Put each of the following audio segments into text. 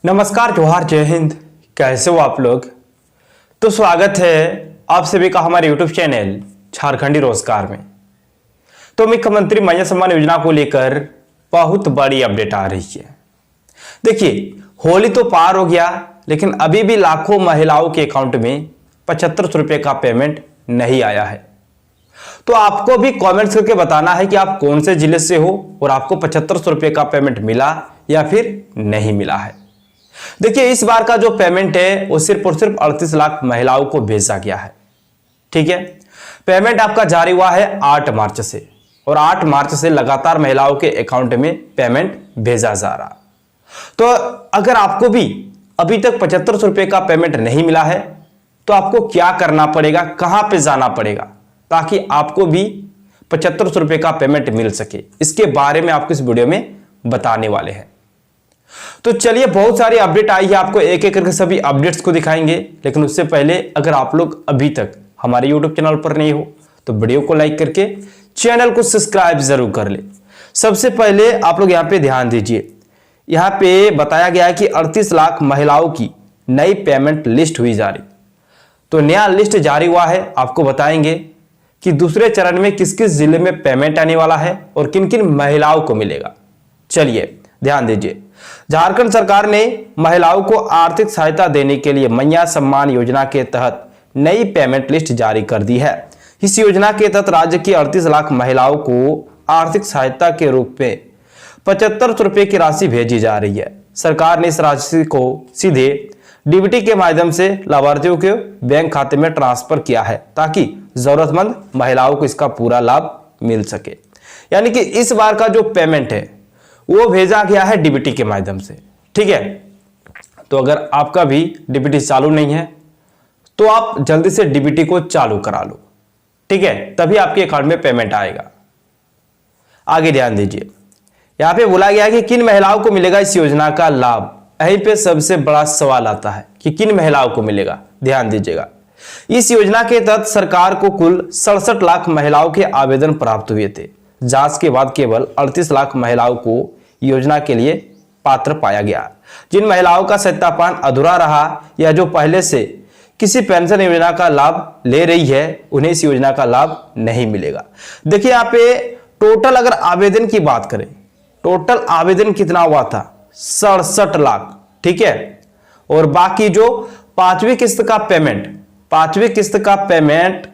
नमस्कार, जोहार, जय हिंद। कैसे हो आप लोग? तो स्वागत है आप सभी का हमारे YouTube चैनल झारखंडी रोजगार में। तो मुख्यमंत्री महिला सम्मान योजना को लेकर बहुत बड़ी अपडेट आ रही है। देखिए, होली तो पार हो गया, लेकिन अभी भी लाखों महिलाओं के अकाउंट में 75 रुपये का पेमेंट नहीं आया है। तो आपको भी कमेंट्स करके बताना है कि आप कौन से जिले से हो और आपको 75 रुपये का पेमेंट मिला या फिर नहीं मिला है। देखिए, इस बार का जो पेमेंट है वो सिर्फ और सिर्फ 38 लाख महिलाओं को भेजा गया है। ठीक है, पेमेंट आपका जारी हुआ है 8 मार्च से और 8 मार्च से लगातार महिलाओं के अकाउंट में पेमेंट भेजा जा रहा। तो अगर आपको भी अभी तक 75 रुपये का पेमेंट नहीं मिला है तो आपको क्या करना पड़ेगा, कहां पे जाना पड़ेगा ताकि आपको भी 75 रुपये का पेमेंट मिल सके, इसके बारे में आपको इस वीडियो में बताने वाले हैं। तो चलिए, बहुत सारी अपडेट आई है, आपको एक एक करके सभी अपडेट्स को दिखाएंगे। लेकिन उससे पहले अगर आप लोग अभी तक हमारे YouTube चैनल पर नहीं हो तो वीडियो को लाइक करके चैनल को सब्सक्राइब जरूर कर ले। सबसे पहले आप लोग यहाँ पे ध्यान दीजिए, यहाँ पे बताया गया है कि 38 लाख महिलाओं की नई पेमेंट लिस्ट हुई जारी। तो नया लिस्ट जारी हुआ है, आपको बताएंगे कि दूसरे चरण में किस किस जिले में पेमेंट आने वाला है और किन किन महिलाओं को मिलेगा। चलिए ध्यान दीजिए, झारखंड सरकार ने महिलाओं को आर्थिक सहायता देने के लिए महिला सम्मान योजना के तहत नई पेमेंट लिस्ट जारी कर दी है। इस योजना के तहत राज्य की 38 लाख महिलाओं को आर्थिक सहायता के रूप में 75 रुपये की राशि भेजी जा रही है। सरकार ने इस राशि को सीधे डीबीटी के माध्यम से लाभार्थियों के बैंक खाते में ट्रांसफर किया है ताकि जरूरतमंद महिलाओं को इसका पूरा लाभ मिल सके। यानी कि इस बार का जो पेमेंट है वो भेजा गया है डीबीटी के माध्यम से। ठीक है, तो अगर आपका भी डीबीटी चालू नहीं है तो आप जल्दी से डीबीटी को चालू करा लो। ठीक है, तभी आपके अकाउंट में पेमेंट आएगा। आगे ध्यान दीजिए, यहां पे बोला गया है कि किन महिलाओं को मिलेगा इस योजना का लाभ। यहीं पे सबसे बड़ा सवाल आता है कि किन महिलाओं को मिलेगा। ध्यान दीजिएगा, इस योजना के तहत सरकार को कुल 67 लाख महिलाओं के आवेदन प्राप्त हुए थे। जांच के बाद केवल 38 लाख महिलाओं को योजना के लिए पात्र पाया गया। जिन महिलाओं का सत्यापन अधूरा रहा या जो पहले से किसी पेंशन योजना का लाभ ले रही है, उन्हें इस योजना का लाभ नहीं मिलेगा। देखिए, यहाँ पे टोटल अगर आवेदन की बात करें, टोटल आवेदन कितना हुआ था? 67 लाख। ठीक है, और बाकी जो पांचवी किस्त का पेमेंट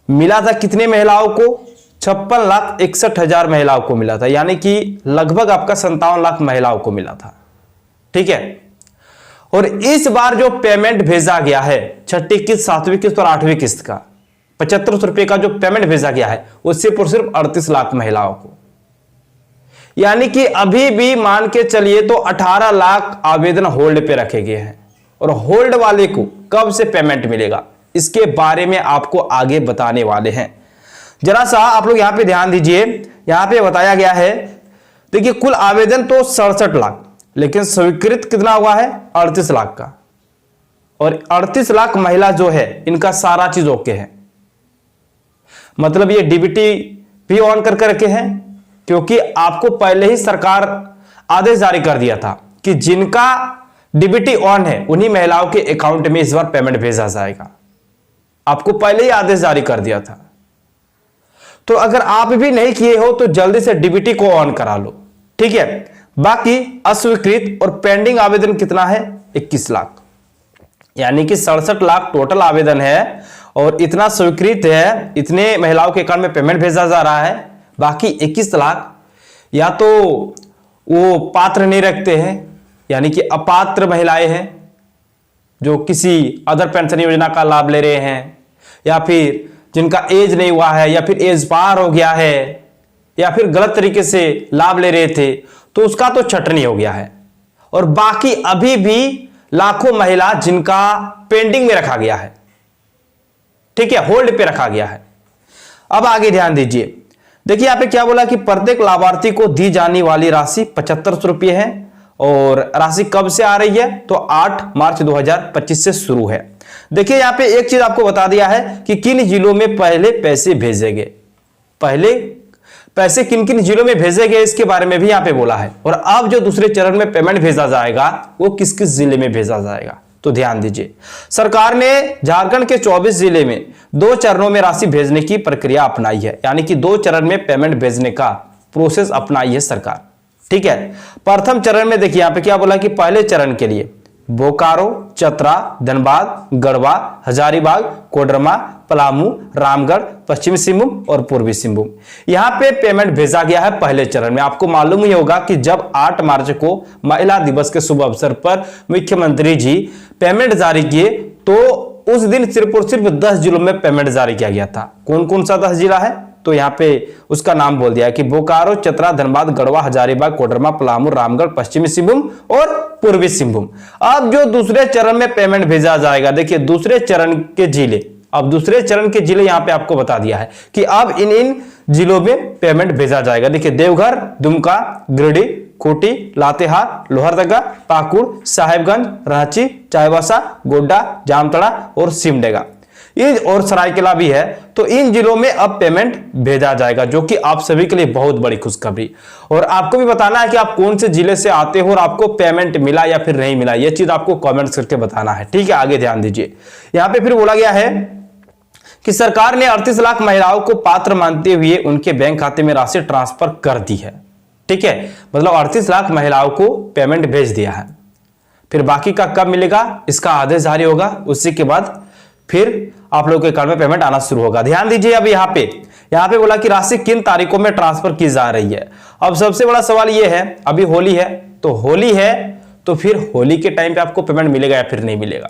मिला था कितने महिलाओं को? 56,61,000 महिलाओं को मिला था। यानी कि लगभग आपका 57 लाख महिलाओं को मिला था। ठीक है, और इस बार जो पेमेंट भेजा गया है, छठी किस्त, सातवीं किस्त और आठवीं किस्त का 75 रुपये का जो पेमेंट भेजा गया है वो सिर्फ और सिर्फ 38 लाख महिलाओं को। यानी कि अभी भी मान के चलिए तो 18 लाख आवेदन होल्ड पे रखे गए हैं। और होल्ड वाले को कब से पेमेंट मिलेगा, इसके बारे में आपको आगे बताने वाले हैं। जरा सा आप लोग यहां पे ध्यान दीजिए, यहां पे बताया गया है, देखिए कुल आवेदन तो 67 लाख, लेकिन स्वीकृत कितना हुआ है? 38 लाख का। और 38 लाख महिला जो है इनका सारा चीज ओके है, मतलब ये डीबीटी भी ऑन करके रखे हैं, क्योंकि आपको पहले ही सरकार आदेश जारी कर दिया था कि जिनका डीबीटी ऑन है उन्हीं महिलाओं के अकाउंट में इस बार पेमेंट भेजा जाएगा। आपको पहले ही आदेश जारी कर दिया था। तो अगर आप भी नहीं किए हो तो जल्दी से डीबीटी को ऑन करा लो। ठीक है, बाकी अस्वीकृत और पेंडिंग आवेदन कितना है? 21 लाख। यानी कि 67 लाख टोटल आवेदन है और इतना स्वीकृत है, इतने महिलाओं के अकाउंट में पेमेंट भेजा जा रहा है। बाकी 21 लाख या तो वो पात्र नहीं रखते हैं, यानी कि अपात्र महिलाएं हैं जो किसी अदर पेंशन योजना का लाभ ले रहे हैं, या फिर जिनका एज नहीं हुआ है, या फिर एज पार हो गया है, या फिर गलत तरीके से लाभ ले रहे थे, तो उसका तो छटनी हो गया है। और बाकी अभी भी लाखों महिला जिनका पेंडिंग में रखा गया है। ठीक है, होल्ड पे रखा गया है। अब आगे ध्यान दीजिए, देखिए यहां पे क्या बोला कि प्रत्येक लाभार्थी को दी जाने वाली राशि 75 रुपये है और राशि कब से आ रही है? तो 8 मार्च 2025 से शुरू है। देखिए यहां पे एक चीज आपको बता दिया है कि किन जिलों में पहले पैसे भेजे गए। पहले पैसे किन किन जिलों में भेजे गए इसके बारे में भी यहां पे बोला है। और अब जो दूसरे चरण में पेमेंट भेजा जाएगा वो किस किस जिले में भेजा जाएगा, तो ध्यान दीजिए। सरकार ने झारखंड के 24 जिले में 2 चरणों में राशि भेजने की प्रक्रिया अपनाई है, यानी कि 2 चरण में पेमेंट भेजने का प्रोसेस अपनाई है सरकार। ठीक है, प्रथम चरण में देखिए यहां पे क्या बोला कि पहले चरण के लिए बोकारो, चतरा, धनबाद, गढ़वा, हजारीबाग, कोडरमा, पलामू, रामगढ़, पश्चिमी सिंहभूम और पूर्वी सिंहभूम, यहां पे पेमेंट भेजा गया है पहले चरण में। आपको मालूम ही होगा कि जब 8 मार्च को महिला दिवस के शुभ अवसर पर मुख्यमंत्री जी पेमेंट जारी किए तो उस दिन सिर्फ और सिर्फ 10 जिलों में पेमेंट जारी किया गया था। कौन कौन सा 10 जिला है, तो यहां पे उसका नाम बोल दिया है कि बोकारो, चतरा, धनबाद, गढ़वा, हजारीबाग, कोडरमा, पलामू, रामगढ़, पश्चिमी सिंहभूम और पूर्वी सिंहभूम। अब जो दूसरे चरण में पेमेंट भेजा जाएगा, देखिए दूसरे चरण के जिले, अब दूसरे चरण के जिले यहां पे आपको बता दिया है कि अब इन जिलों में पेमेंट भेजा जाएगा। देखिए देवघर, दुमका, गिरिडीह, खूंटी, लातेहार, लोहरदगा, पाकुड़, साहेबगंज, रांची, चाईबासा, गोड्डा, जामताड़ा और सिमडेगा और सरायकेला भी है। तो इन जिलों में अब पेमेंट भेजा जाएगा, जो कि आप सभी के लिए बहुत बड़ी खुशखबरी। और आपको भी बताना है कि आप कौन से जिले से आते हो और आपको पेमेंट मिला या फिर नहीं मिला, यह चीज आपको कमेंट्स करके बताना है। ठीक है, आगे ध्यान दीजिए। यहां पे फिर बोला गया है कि सरकार ने 38 लाख महिलाओं को पात्र मानते हुए उनके बैंक खाते में राशि ट्रांसफर कर दी है। ठीक है, मतलब 38 लाख महिलाओं को पेमेंट भेज दिया है। फिर बाकी का कब मिलेगा, इसका आदेश जारी होगा, उसी के बाद फिर आप लोगों के अकाउंट में पेमेंट आना शुरू होगा। ध्यान दीजिए, अब यहां पे बोला कि राशि किन तारीखों में ट्रांसफर की जा रही है। अब सबसे बड़ा सवाल यह है, अभी होली है तो फिर होली के टाइम पे आपको पेमेंट मिलेगा या फिर नहीं मिलेगा।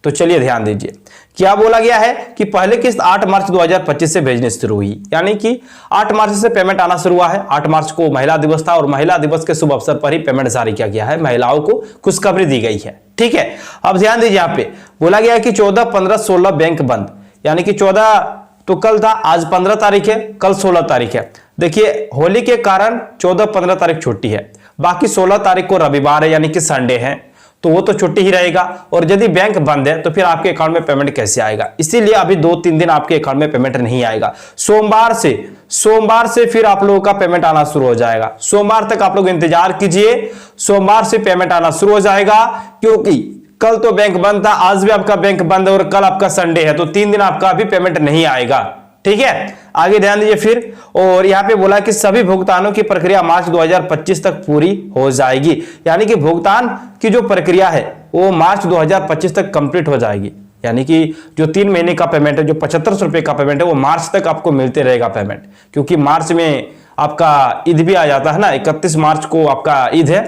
तो चलिए ध्यान दीजिए, क्या बोला गया है कि पहले किस्त 8 मार्च 2025 से भेजनी शुरू हुई, यानी कि 8 मार्च से पेमेंट आना शुरू हुआ है। 8 मार्च को महिला दिवस था और महिला दिवस के शुभ अवसर पर ही पेमेंट जारी किया गया है, महिलाओं को खुशखबरी दी गई है। ठीक है, अब ध्यान दीजिए, यहां पे बोला गया है कि 14, 15, 16 बैंक बंद, यानी कि 14 तो कल था, आज 15 तारीख है, कल 16 तारीख है। देखिए होली के कारण 14, 15 तारीख छुट्टी है, बाकी 16 तारीख को रविवार है यानी कि संडे है, तो वो तो छुट्टी ही रहेगा। और यदि बैंक बंद है तो फिर आपके अकाउंट में पेमेंट कैसे आएगा, इसीलिए अभी 2-3 दिन आपके अकाउंट में पेमेंट नहीं आएगा। सोमवार से फिर आप लोगों का पेमेंट आना शुरू हो जाएगा। सोमवार तक आप लोग इंतजार कीजिए, सोमवार से पेमेंट आना शुरू हो जाएगा, क्योंकि कल तो बैंक बंद था, आज भी आपका बैंक बंद है और कल आपका संडे है, तो 3 दिन आपका अभी पेमेंट नहीं आएगा। ठीक है, आगे ध्यान दीजिए फिर। और यहां पे बोला कि सभी भुगतानों की प्रक्रिया मार्च 2025 तक पूरी हो जाएगी, यानी कि भुगतान की जो प्रक्रिया है वो मार्च 2025 तक कंप्लीट हो जाएगी, यानी कि जो 3 महीने का पेमेंट है, जो 7500 रुपए का पेमेंट है, वो मार्च तक आपको मिलते रहेगा पेमेंट, क्योंकि मार्च में आपका ईद भी आ जाता है ना, 31 मार्च को आपका ईद है,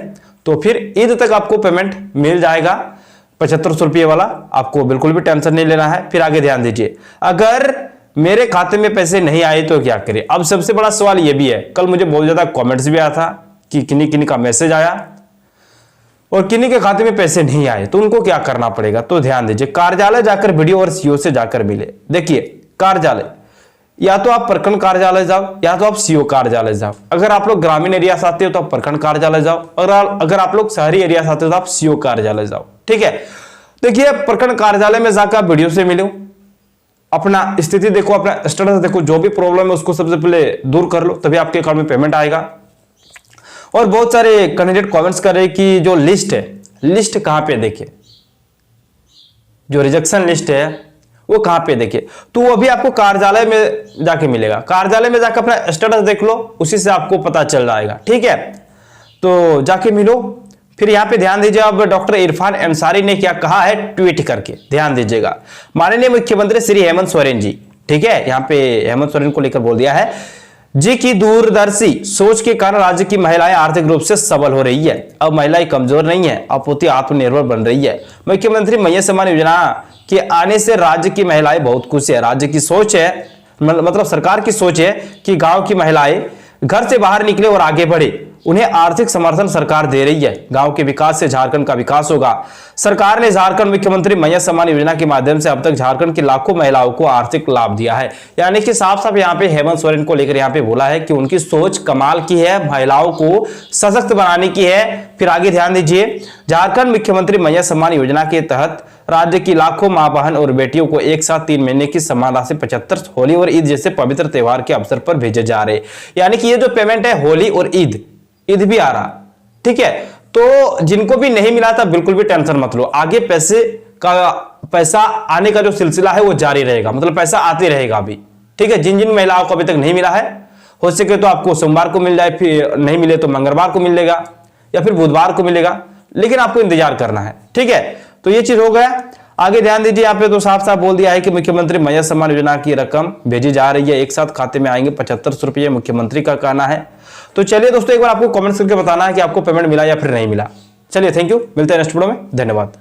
तो फिर ईद तक आपको पेमेंट मिल जाएगा 7500 रुपये वाला, आपको बिल्कुल भी टेंशन नहीं लेना है। फिर आगे ध्यान दीजिए, अगर मेरे खाते में पैसे नहीं आए तो क्या करें। अब सबसे बड़ा सवाल यह भी है, कल मुझे बहुत ज्यादा कमेंट्स भी आया था कि किन्हीं का मैसेज आया और किन्हीं के खाते में पैसे नहीं आए, तो उनको क्या करना पड़ेगा। तो ध्यान दीजिए, कार्यालय जाकर वीडियो और सीओ से जाकर मिले। देखिए कार्यालय, या तो आप प्रखंड कार्यालय जाओ या तो आप सीओ कार्यालय जाओ। अगर आप लोग ग्रामीण एरिया से आते हो तो आप प्रखंड कार्यालय जाओ, और अगर आप लोग शहरी एरिया से आते हो तो आप सीओ कार्यालय जाओ। ठीक है, देखिए प्रखंड कार्यालय में जाकर आप वीडियो से मिलो, अपना स्थिति देखो, अपना स्टेटस देखो, जो भी प्रॉब्लम है उसको सबसे पहले दूर कर लो, तभी आपके अकाउंट में पेमेंट आएगा। और बहुत सारे कैंडिडेट कमेंट्स कर रहे हैं कि जो लिस्ट है, लिस्ट कहां पे देखे, जो रिजेक्शन लिस्ट है वो कहां पे देखे, तो वो भी आपको कार्यालय में जाके मिलेगा। कार्यालय में जाकर अपना स्टेटस देख लो, उसी से आपको पता चल जाएगा। ठीक है, तो जाके मिलो। फिर यहां पे ध्यान दीजिए, अब डॉक्टर इरफान अंसारी ने क्या कहा है ट्वीट करके, ध्यान दीजिएगा। माननीय मुख्यमंत्री श्री हेमंत सोरेन जी, ठीक है, यहां पे हेमंत सोरेन को लेकर बोल दिया है जी की दूरदर्शी सोच के कारण राज्य की महिलाएं आर्थिक रूप से सबल हो रही है। अब महिलाएं कमजोर नहीं है, अपूर्ति आत्मनिर्भर बन रही है। मुख्यमंत्री मैया सम्मान योजना के आने से राज्य की महिलाएं बहुत खुश है। राज्य की सोच है, मतलब सरकार की सोच है कि गांव की महिलाएं घर से बाहर निकले और आगे बढ़े उन्हें आर्थिक समर्थन सरकार दे रही है। गांव के विकास से झारखंड का विकास होगा। सरकार ने झारखंड मुख्यमंत्री मैया सम्मान योजना के माध्यम से अब तक झारखंड की लाखों महिलाओं को आर्थिक लाभ दिया है। यानी कि साफ साफ यहाँ पे हेमंत सोरेन को लेकर यहाँ पे बोला है कि उनकी सोच कमाल की है, महिलाओं को सशक्त बनाने की है। फिर आगे ध्यान दीजिए, झारखंड मुख्यमंत्री मैया सम्मान योजना के तहत राज्य की लाखों मां बहन और बेटियों को एक साथ 3 महीने की सम्मान राशि 75 होली और ईद जैसे पवित्र त्योहार के अवसर पर भेजे जा रहे। यानी कि ये जो पेमेंट है होली और ईद भी आ रहा, ठीक है। तो जिनको भी नहीं मिला था बिल्कुल भी टेंशन मत लो, आगे पैसा आने का जो सिलसिला है वो जारी रहेगा, मतलब पैसा आते रहेगा अभी, ठीक है। जिन जिन महिलाओं को अभी तक नहीं मिला है, हो सके तो आपको सोमवार को मिल जाए, फिर नहीं मिले तो मंगलवार को मिलेगा या फिर बुधवार को मिलेगा, लेकिन आपको इंतजार करना है, ठीक है। तो ये चीज हो गया। आगे ध्यान दीजिए, यहाँ पे तो साफ साफ बोल दिया है कि मुख्यमंत्री मैया सम्मान योजना की रकम भेजी जा रही है, एक साथ खाते में आएंगे 7500 रुपये, मुख्यमंत्री का कहना है। तो चलिए दोस्तों, एक बार आपको कमेंट्स करके बताना है कि आपको पेमेंट मिला या फिर नहीं मिला। चलिए, थैंक यू, मिलते हैं नेक्स्ट वीडियो में, धन्यवाद।